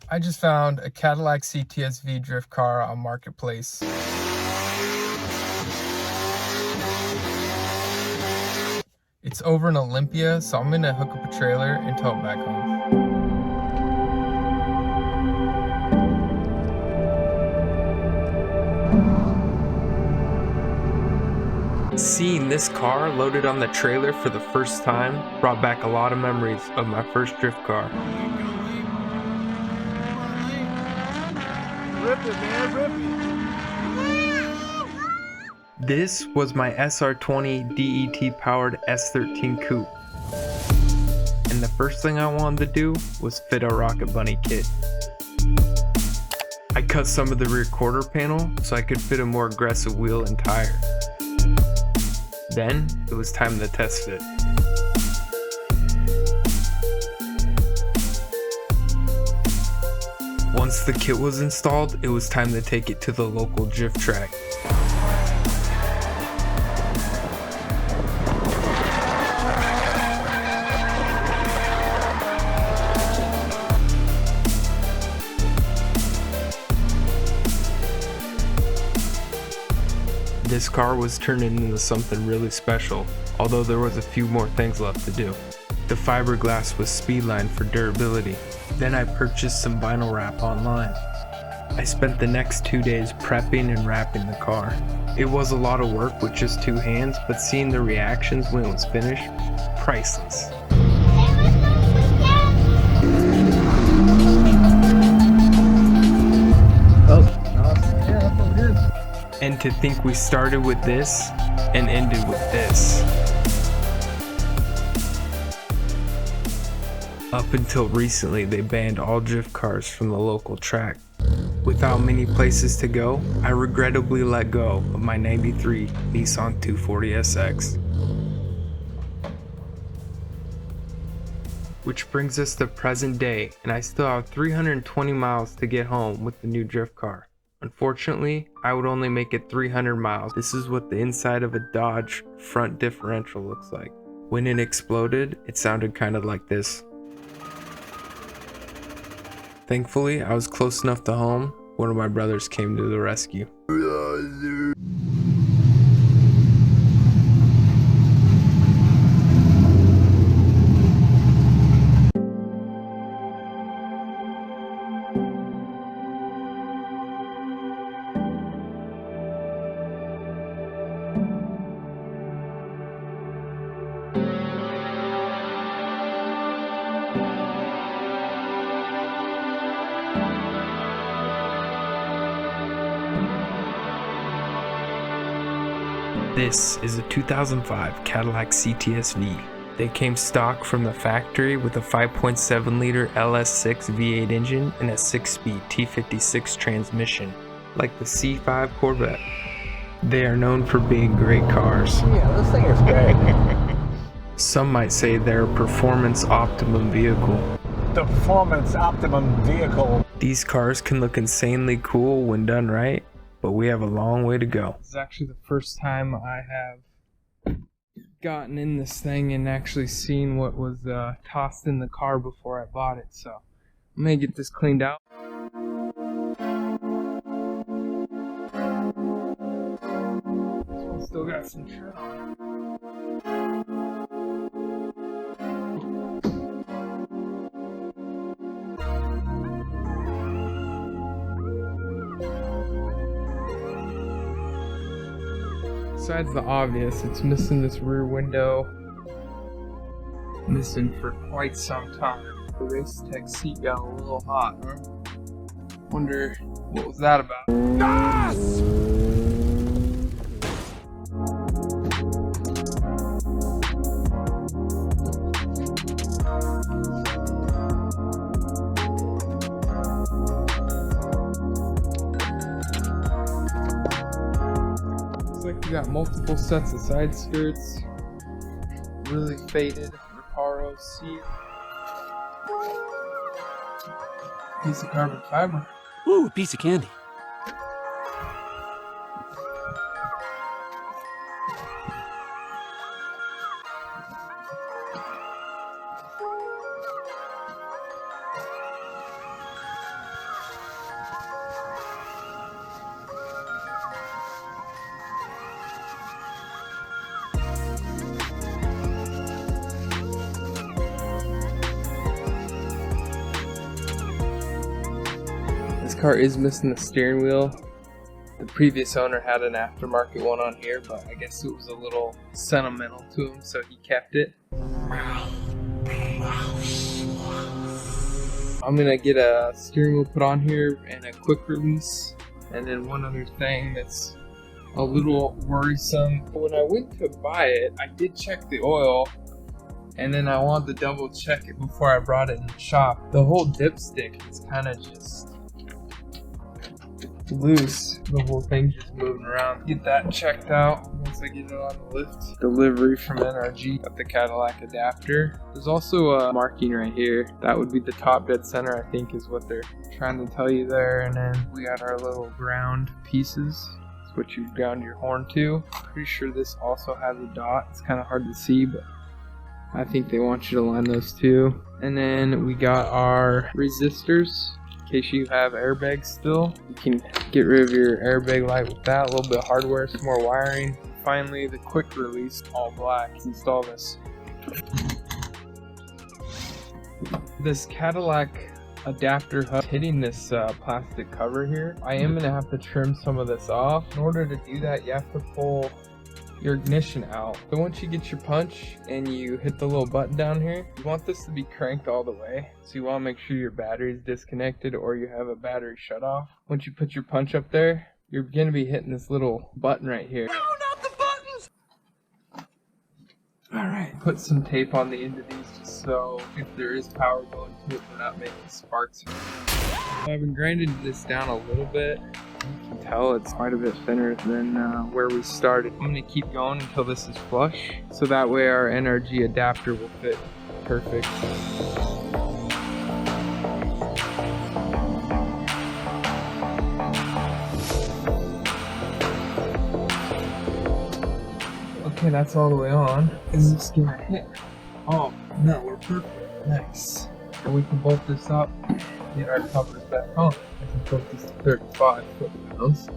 I just found a Cadillac CTSV drift car on Marketplace. It's over in Olympia, so I'm gonna hook up a trailer and tow it back home. Seeing this car loaded on the trailer for the first time brought back a lot of memories of my first drift car. Rip it, man, rip it. This was my SR20 DET powered S13 coupe. And the first thing I wanted to do was fit a Rocket Bunny kit. I cut some of the rear quarter panel so I could fit a more aggressive wheel and tire. Then it was time to test fit. Once the kit was installed, it was time to take it to the local drift track. This car was turning into something really special, although there was a few more things left to do. The fiberglass was speedlined for durability. Then I purchased some vinyl wrap online. I spent the next 2 days prepping and wrapping the car. It was a lot of work with just 2 hands, but seeing the reactions when it was finished, priceless. And to think we started with this and ended with this. Up until recently, they banned all drift cars from the local track. Without many places to go, I regrettably let go of my '93 Nissan 240SX. Which brings us to present day, and I still have 320 miles to get home with the new drift car. Unfortunately, I would only make it 300 miles. This is what the inside of a Dodge front differential looks like. When it exploded, it sounded kind of like this. Thankfully, I was close enough to home. One of my brothers came to the rescue. This is a 2005 Cadillac CTSV. They came stock from the factory with a 5.7 liter LS6 V8 engine and a 6-speed T56 transmission, like the C5 Corvette. They are known for being great cars. Yeah, this thing is great. Some might say they're a performance optimum vehicle. The performance optimum vehicle. These cars can look insanely cool when done right, but we have a long way to go. This is actually the first time I have gotten in this thing and actually seen what was tossed in the car before I bought it, so I'm gonna get this cleaned out. This one still got some tread on it. Besides the obvious, it's missing this rear window. Missing for quite some time. The race tech seat got a little hot, huh? Wonder what was that about? Yes! Like we got multiple sets of side skirts, really faded Recaro seat, piece of carbon fiber. Ooh, piece of candy. car is missing the steering wheel. The previous owner had an aftermarket one on here, but I guess it was a little sentimental to him, so he kept it. I'm gonna get a steering wheel put on here and a quick release. And then one other thing that's a little worrisome. When I went to buy it, I did check the oil, and then I wanted to double check it before I brought it in the shop. The whole dipstick is kind of just loose. The whole thing's just moving around. Get that checked out once I get it on the lift. Delivery from NRG. Got the Cadillac adapter. There's also a marking right here. That would be the top dead center, I think, is what they're trying to tell you there. And then we got our little ground pieces. It's what you ground your horn to. Pretty sure this also has a dot. It's kind of hard to see, but I think they want you to line those two. And then we got our resistors. In case you have airbags still, you can get rid of your airbag light with that. A little bit of hardware, some more wiring. Finally, the quick release, all black. Let's install this. This Cadillac adapter hub hitting this plastic cover here. I am gonna have to trim some of this off. In order to do that, you have to pull your ignition out. So once you get your punch and you hit the little button down here, you want this to be cranked all the way. So you want to make sure your battery is disconnected or you have a battery shut off. Once you put your punch up there, you're going to be hitting this little button right here. No, not the buttons! Alright, put some tape on the end of these just so if there is power going to it, we're not making sparks. I've been grinding this down a little bit. You can tell it's quite a bit thinner than where we started. I'm going to keep going until this is flush, so that way our NRG adapter will fit perfect. Okay, that's all the way on. Is this gonna hit? Oh, no, we're perfect. Nice. And we can bolt this up, get our covers back on. I can put this to 35 foot-pounds.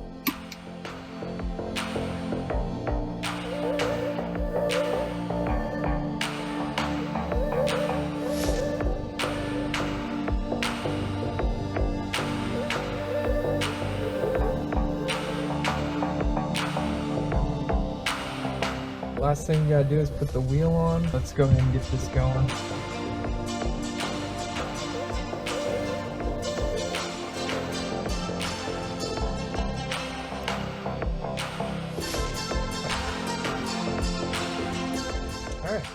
Last thing you gotta do is put the wheel on. Let's go ahead and get this going. Alright.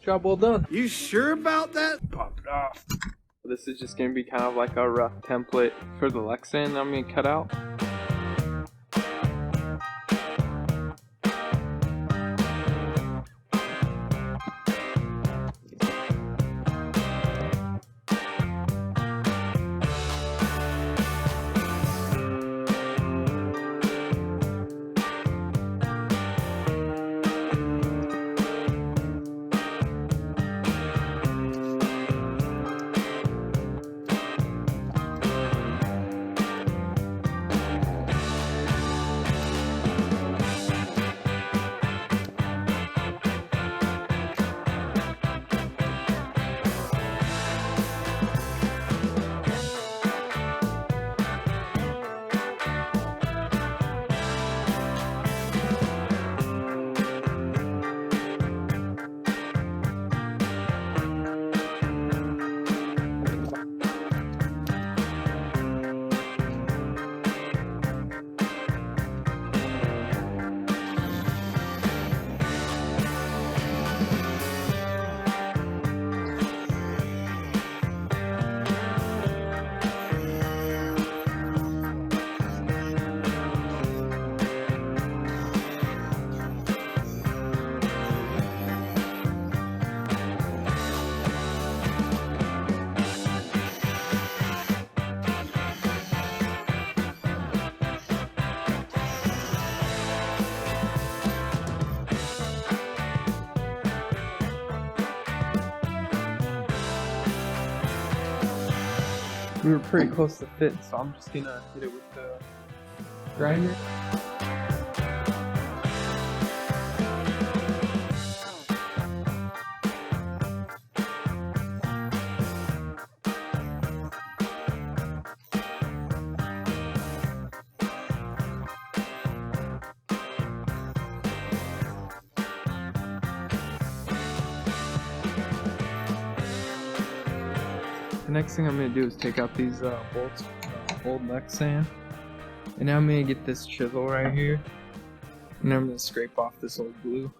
Job well done. You sure about that? Pop it off. This is just gonna be kind of like a rough template for the Lexan I'm gonna cut out. We were pretty close to fit, so I'm just gonna hit it with the grinder. next thing I'm gonna do is take out these bolts, old Lexan, and now I'm gonna get this chisel right here, and I'm gonna scrape off this old glue.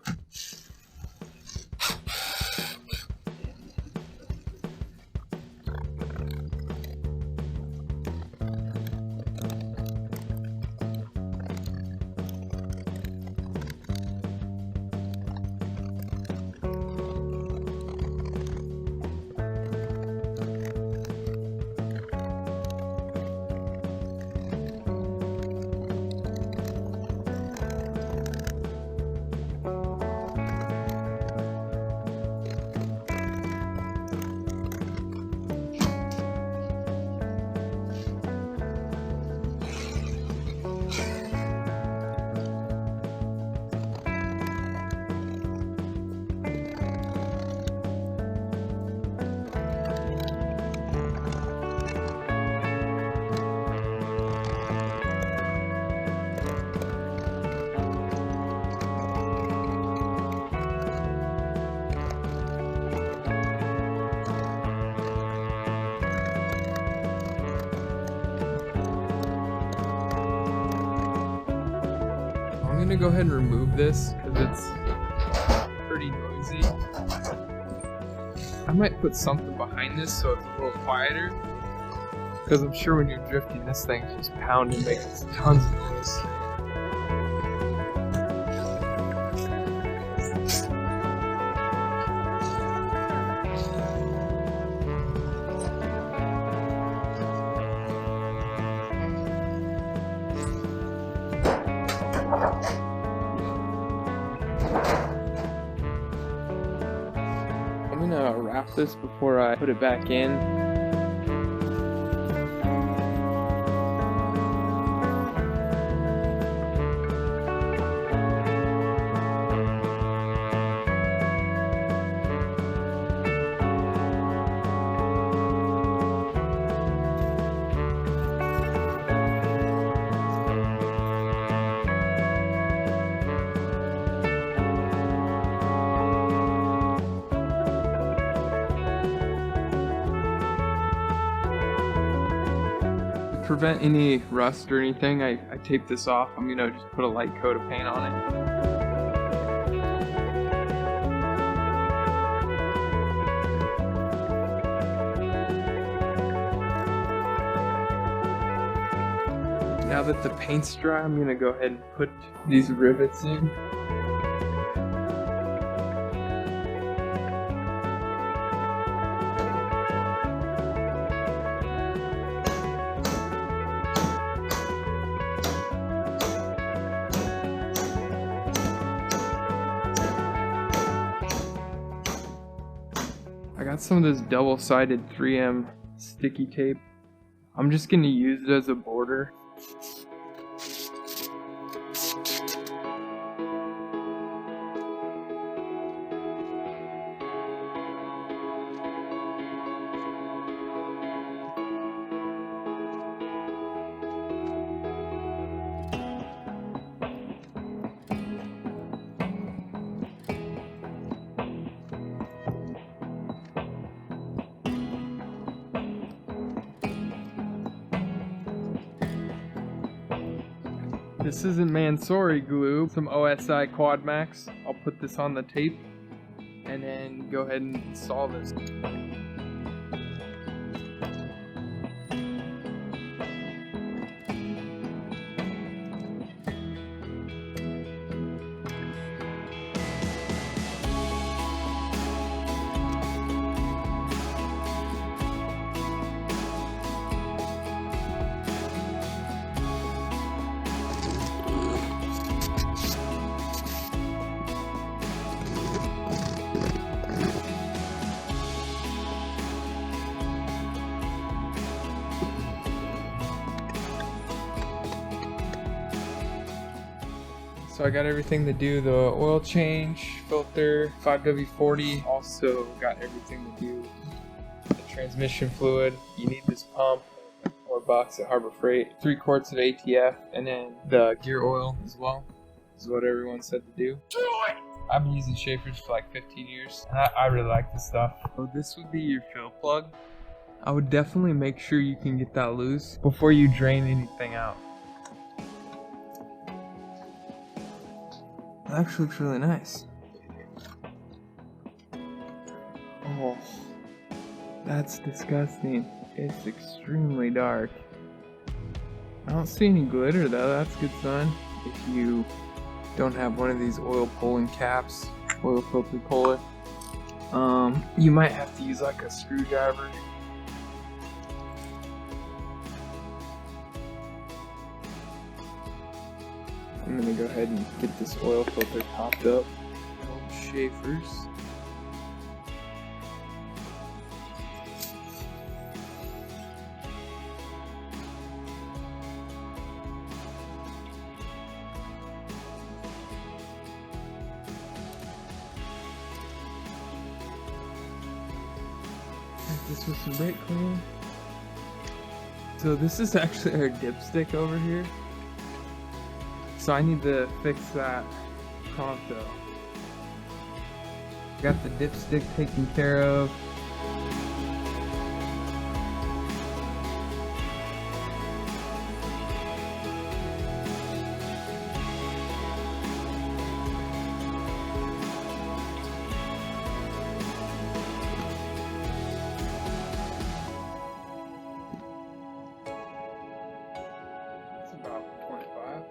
I'm gonna go ahead and remove this because it's pretty noisy. I might put something behind this so it's a little quieter, because I'm sure when you're drifting this thing's just pounding, making tons of noise. I'm gonna wrap this before I put it back in. To prevent any rust or anything, I tape this off. I'm gonna just put a light coat of paint on it. Now that the paint's dry, I'm gonna go ahead and put these rivets in. I got some of this double-sided 3M sticky tape. I'm just gonna use it as a border. This isn't Mansory glue, some OSI Quad Max. I'll put this on the tape and then go ahead and install this. So I got everything to do the oil change, filter, 5W40. Also got everything to do the transmission fluid. You need this pump, $4 at Harbor Freight, 3 quarts of ATF, and then the gear oil as well. This is what everyone said to do. I've been using Schaeffer's for like 15 years, and I really like this stuff. So this would be your fill plug. I would definitely make sure you can get that loose before you drain anything out. That actually looks really nice. Oh, that's disgusting. It's extremely dark. I don't see any glitter though, that's a good sign. If you don't have one of these oil pulling caps, oil filter puller, you might have to use like a screwdriver. I'm gonna go ahead and get this oil filter topped up. Old Schaeffer's. This with some brake cleaner. So this is actually our dipstick over here. So I need to fix that pronto. Got the dipstick taken care of. It's about 25.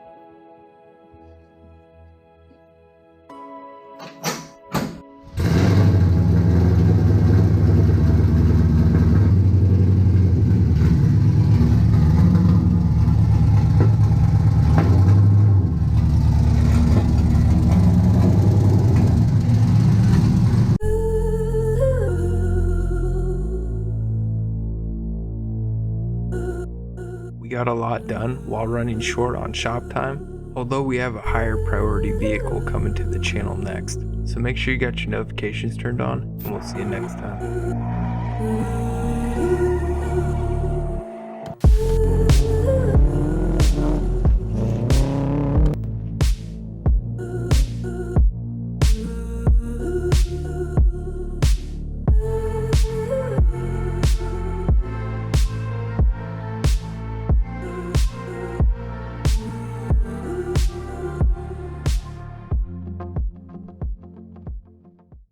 We got a lot done while running short on shop time, although we have a higher priority vehicle coming to the channel next. So make sure you got your notifications turned on, and we'll see you next time.